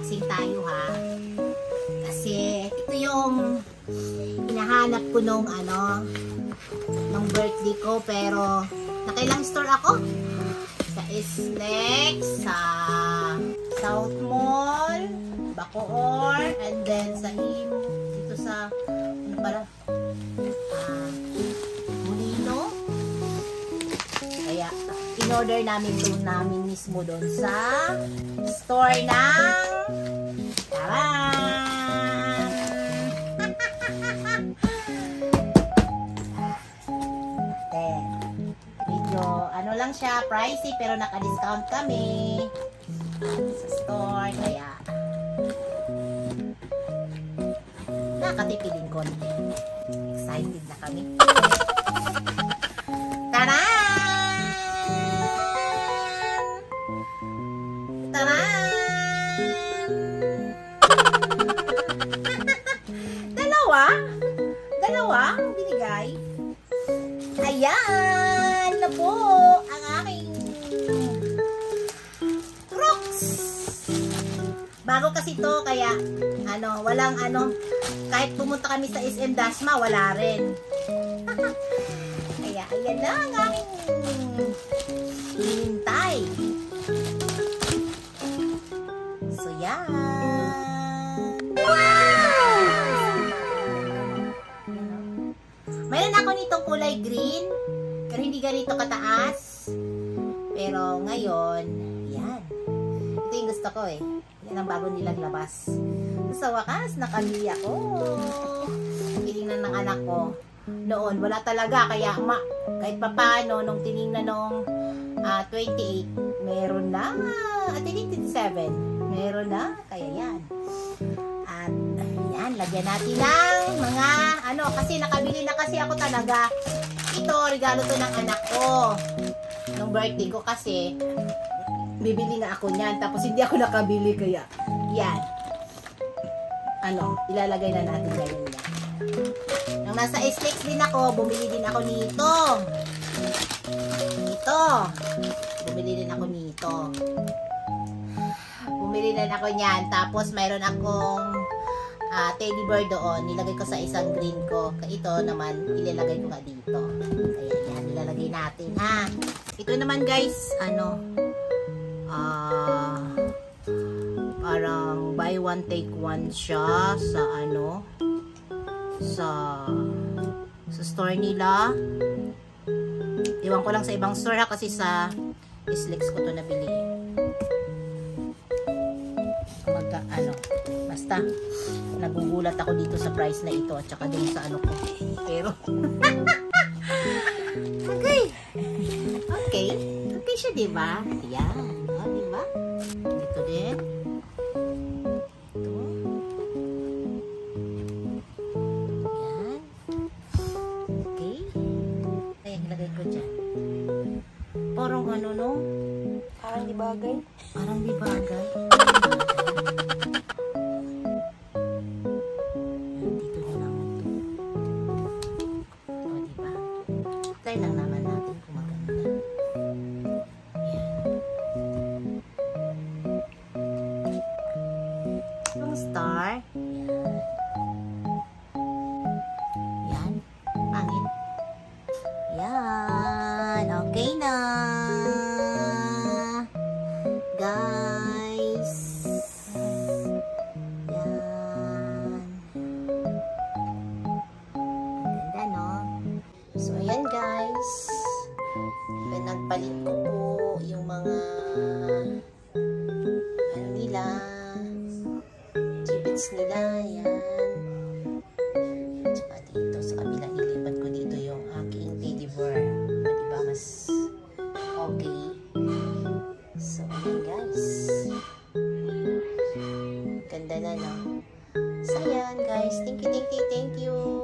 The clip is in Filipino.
unboxing tayo ha. Kasi ito yung hinahanap ko nung nung birthday ko, pero nakailang store ako? Sa Islex, sa South Mall, Bacoor, and then sa dito sa Molino. Kaya in-order namin doon mismo doon sa store ng ano lang siya, pricey, pero naka-discount kami sa store, kaya nakatipid din konti. Excited na kami. Taran! Taran! Dalawa ang binigay. Ayan na po ang aking Crocs. Bago kasi to, kaya walang kahit pumunta kami sa SM Dasma, wala rin. Kaya ayan na ang aking hinintay. So yan. Mayroon ako nitong kulay green, pero hindi ganito kataas. Pero ngayon, yan. Ito yung gusto ko eh. Yan ang bago nilang labas. Sa wakas, nakabili ako. Tinignan ng anak ko. Noon, wala talaga. Kaya kahit papaano, nung tinignan nung 28, meron na. At 27, meron na. Kaya yan. At yan, lagyan natin ng mga kasi nakabili na kasi ako talaga. Ito, regalo to ng anak ko nung birthday ko, kasi bibili nga ako niyan, tapos hindi ako nakabili, kaya yan, ilalagay na natin ngayon yan. Nung nasa Islex din ako, bumili din ako nito. Bumili din ako nito. Bumili din ako niyan, tapos mayroon akong teddy bear doon, nilagay ko sa isang green ko. Ito naman, ilalagay ko nga dito. Kaya yan, ilalagay natin ha. Ito naman guys, parang buy one take one siya sa sa store nila. Iwan ko lang sa ibang store ha, kasi sa Islex ko to nabili. Basta nagugulat ako dito sa price na ito at saka dun sa ko. Pero okay siya, diba? Yan, diba? Dito din. Ito. Yan. Okay. Ayan, ilagay ko dyan. Parang parang di bagay. Parang di bagay. Try lang naman natin kung maganda. Ayan. Yung star. Ayan. Ayan. Pangit. Ayan. Okay na. Guys. Ayan. Ganda, no? So, ayan guys. Nagpalit ko po yung mga nila, gibbets nila. Ayan. Tsaka dito sa kabila, ilipat ko dito yung aking teddy bear. Diba mas okay? So, ayan guys. Ganda na, no? So, ayan guys. Thank you.